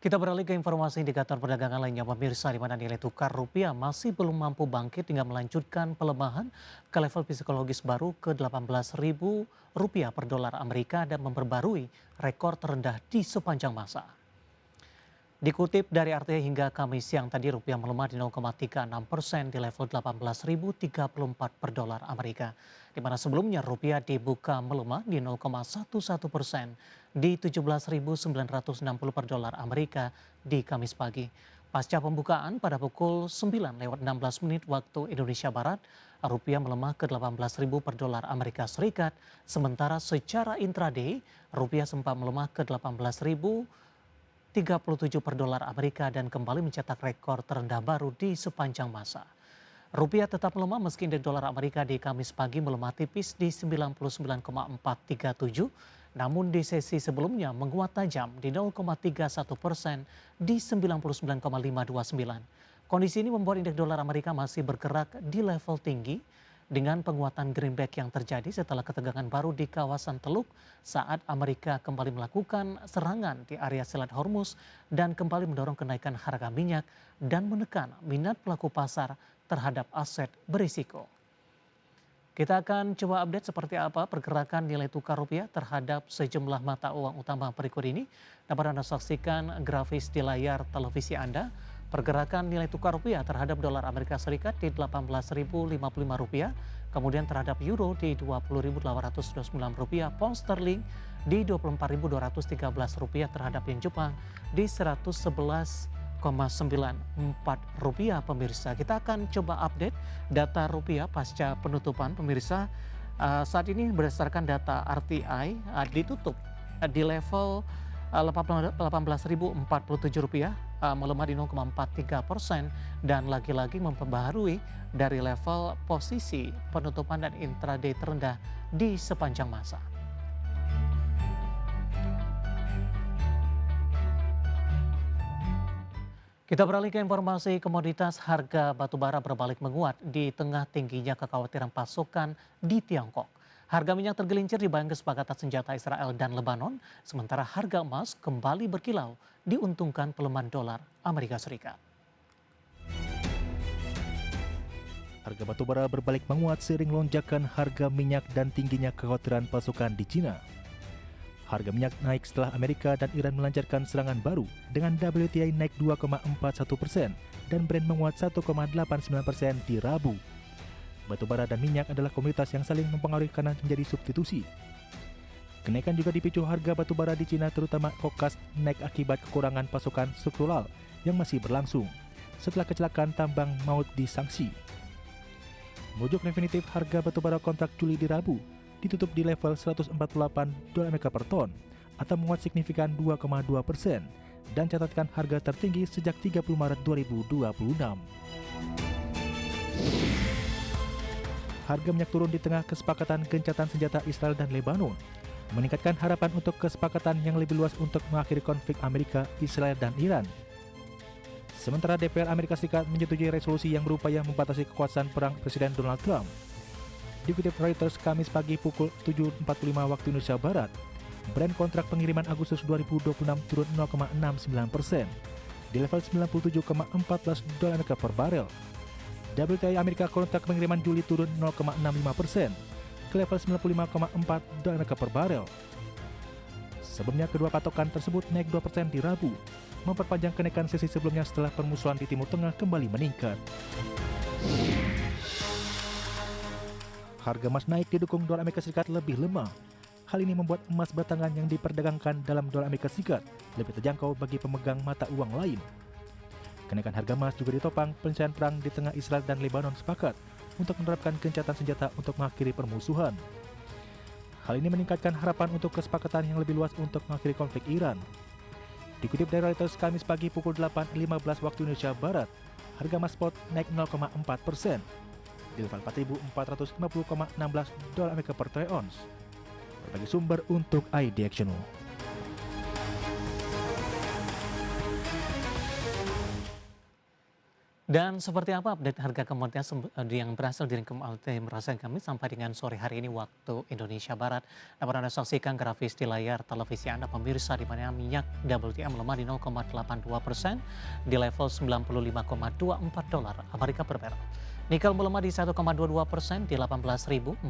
Kita beralih ke informasi indikator perdagangan lainnya, pemirsa, di mana nilai tukar rupiah masih belum mampu bangkit hingga melanjutkan pelemahan ke level psikologis baru ke 18.000 rupiah per dolar Amerika dan memperbarui rekor terendah di sepanjang masa. Dikutip dari RT hingga Kamis siang tadi rupiah melemah di 0,36% di level 18.034 per dolar Amerika. Di mana sebelumnya rupiah dibuka melemah di 0,11% di 17.960 per dolar Amerika di Kamis pagi. Pasca pembukaan pada pukul 9:16 waktu Indonesia Barat, rupiah melemah ke 18.000 per dolar Amerika Serikat, sementara secara intraday rupiah sempat melemah ke 18.037 per dolar Amerika dan kembali mencetak rekor terendah baru di sepanjang masa. Rupiah tetap melemah meski indeks dolar Amerika di Kamis pagi melemah tipis di 99,437, namun di sesi sebelumnya menguat tajam di 0,31% di 99,529. Kondisi ini membuat indeks dolar Amerika masih bergerak di level tinggi dengan penguatan greenback yang terjadi setelah ketegangan baru di kawasan Teluk saat Amerika kembali melakukan serangan di area Selat Hormuz dan kembali mendorong kenaikan harga minyak dan menekan minat pelaku pasar terhadap aset berisiko. Kita akan coba update seperti apa pergerakan nilai tukar rupiah terhadap sejumlah mata uang utama berikut ini. Dapat Anda saksikan grafis di layar televisi Anda. Pergerakan nilai tukar rupiah terhadap dolar Amerika Serikat di 18.055 rupiah, kemudian terhadap euro di 20.829 rupiah, pound sterling di 24.213 rupiah, terhadap yen Jepang di 111,94 rupiah. Pemirsa, kita akan coba update data rupiah pasca penutupan. Pemirsa, saat ini berdasarkan data RTI ditutup di level 18.047 rupiah, melemah di 0,43% dan lagi-lagi memperbaharui dari level posisi penutupan dan intraday terendah di sepanjang masa. Kita beralih ke informasi komoditas. Harga batubara berbalik menguat di tengah tingginya kekhawatiran pasokan di Tiongkok. Harga minyak tergelincir di bawah kesepakatan senjata Israel dan Lebanon, sementara harga emas kembali berkilau diuntungkan pelemahan dolar Amerika Serikat. Harga batubara berbalik menguat seiring lonjakan harga minyak dan tingginya kekhawatiran pasokan di Cina. Harga minyak naik setelah Amerika dan Iran melancarkan serangan baru dengan WTI naik 2,41% dan Brent menguat 1,89% di Rabu. Batubara dan minyak adalah komoditas yang saling mempengaruhi karena menjadi substitusi. Kenaikan juga dipicu harga batubara di Cina terutama kokas naik akibat kekurangan pasokan struktural yang masih berlangsung setelah kecelakaan tambang maut disanksi. Merujuk definitif harga batubara kontrak Juli di Rabu ditutup di level 148 dolar Amerika per ton atau menguat signifikan 2,2% dan catatkan harga tertinggi sejak 30 Maret 2026. Harga minyak turun di tengah kesepakatan gencatan senjata Israel dan Lebanon, meningkatkan harapan untuk kesepakatan yang lebih luas untuk mengakhiri konflik Amerika, Israel, dan Iran. Sementara DPR Amerika Serikat menyetujui resolusi yang berupaya membatasi kekuasaan perang Presiden Donald Trump. Dikutip Reuters Kamis pagi pukul 7.45 waktu Indonesia Barat, Brent kontrak pengiriman Agustus 2026 turun 0,69% di level 97,14 dolar Amerika per barel. WTI Amerika kontrak pengiriman Juli turun 0,65% ke level 95,4 dolar Amerika per barel. Sebelumnya kedua patokan tersebut naik 2% di Rabu, memperpanjang kenaikan sesi sebelumnya setelah permusuhan di Timur Tengah kembali meningkat. Harga emas naik didukung dolar Amerika Serikat lebih lemah. Hal ini membuat emas batangan yang diperdagangkan dalam dolar Amerika Serikat lebih terjangkau bagi pemegang mata uang lain. Kenaikan harga emas juga ditopang penyelesaian perang di tengah Israel dan Lebanon sepakat untuk menerapkan gencatan senjata untuk mengakhiri permusuhan. Hal ini meningkatkan harapan untuk kesepakatan yang lebih luas untuk mengakhiri konflik Iran. Dikutip dari Reuters Kamis pagi pukul 8.15 waktu Indonesia Barat, harga emas spot naik 0,4% di level 4.450,16 dolar Amerika per troy ounce. Berbagai sumber untuk ID Action. Dan seperti apa update harga komoditas yang berhasil dirangkum oleh tim Rasain kami sampai dengan sore hari ini waktu Indonesia Barat. Dapat Anda saksikan grafis di layar televisi Anda pemirsa di mana minyak WTI melemah di 0,82% di level 95,24 dolar Amerika per barrel. Nikel melemah di 1,22% di 18.044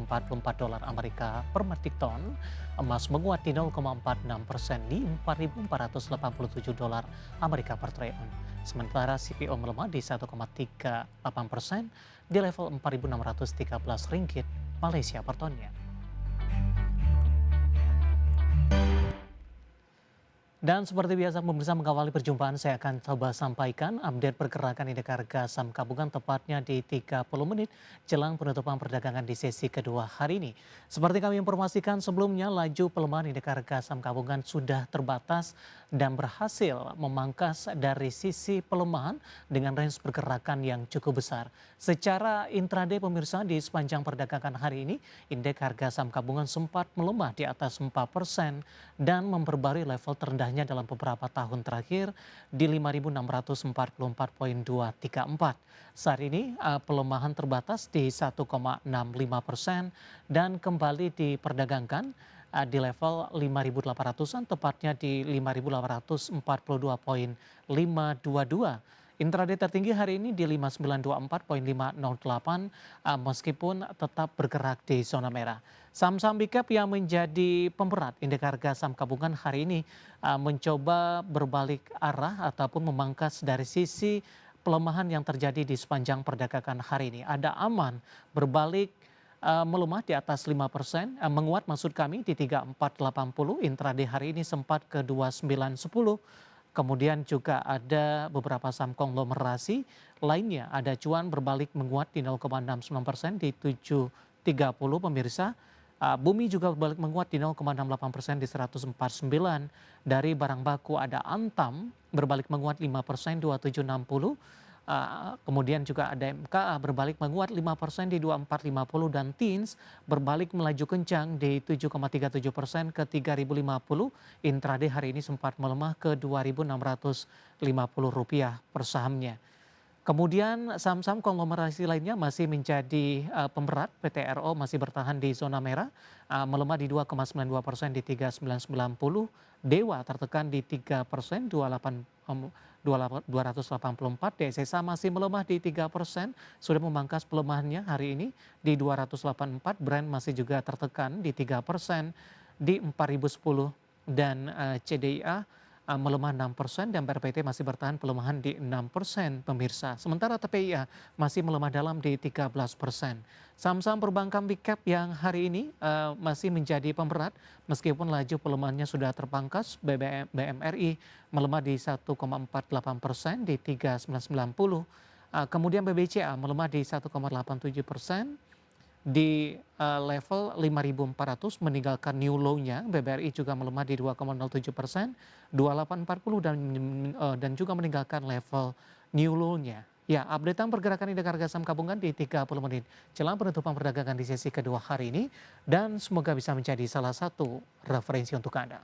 dolar Amerika per metrik ton. Emas menguat di 0,46% di 4.487 dolar Amerika per troy ounce. Sementara CPO melemah di 1,38% di level 4.613 ringgit Malaysia per tonnya. Dan seperti biasa pemirsa mengawali perjumpaan saya akan coba sampaikan update pergerakan indeks harga saham gabungan tepatnya di 30 menit jelang penutupan perdagangan di sesi kedua hari ini. Seperti kami informasikan sebelumnya laju pelemahan indeks harga saham gabungan sudah terbatas dan berhasil memangkas dari sisi pelemahan dengan range pergerakan yang cukup besar. Secara intraday pemirsa di sepanjang perdagangan hari ini indeks harga saham gabungan sempat melemah di atas 4% dan memperbarui level terendahnya dalam beberapa tahun terakhir di 5.644,234. Saat ini pelemahan terbatas di 1,65% dan kembali diperdagangkan di level 5.800-an tepatnya di 5.842,522. Intraday tertinggi hari ini di 5924,508 meskipun tetap bergerak di zona merah. Saham-saham big cap yang menjadi pemberat indeks harga saham gabungan hari ini mencoba berbalik arah ataupun memangkas dari sisi pelemahan yang terjadi di sepanjang perdagangan hari ini. Ada Aman berbalik melemah di atas 5%, menguat maksud kami di 3480, intraday hari ini sempat ke 2910. Kemudian juga ada beberapa saham konglomerasi lainnya, ada Cuan berbalik menguat di 0,69% di 730 pemirsa. Bumi juga berbalik menguat di 0,68% di 149. Dari barang baku ada Antam berbalik menguat 5% 2760. Kemudian juga ada MKA berbalik menguat 5% di 2450 dan Teens berbalik melaju kencang di 7,37% ke 3050. Intraday hari ini sempat melemah ke Rp2.650 per sahamnya. Kemudian saham-saham konglomerasi lainnya masih menjadi pemberat. PTRO masih bertahan di zona merah, melemah di 2,92% di 3990. Dewa tertekan di 3%, 284. DSSA masih melemah di 3%, sudah memangkas pelemahannya hari ini di 284. Brand masih juga tertekan di 3% di 4010 dan CDIA melemah 6% dan BRPT masih bertahan pelemahan di 6% pemirsa. Sementara TPIA masih melemah dalam di 13%. Saham-saham perbankan big cap yang hari ini masih menjadi pemberat meskipun laju pelemahannya sudah terpangkas. BMRI melemah di 1,48% di 3990. Kemudian BBCA melemah di 1,87% di level 5.400 meninggalkan new low-nya. BBRI juga melemah di 2,07%, 2840 dan juga meninggalkan level new low-nya. Ya, updatean pergerakan indeks harga saham gabungan di 30 menit jelang penutupan perdagangan di sesi kedua hari ini dan semoga bisa menjadi salah satu referensi untuk Anda.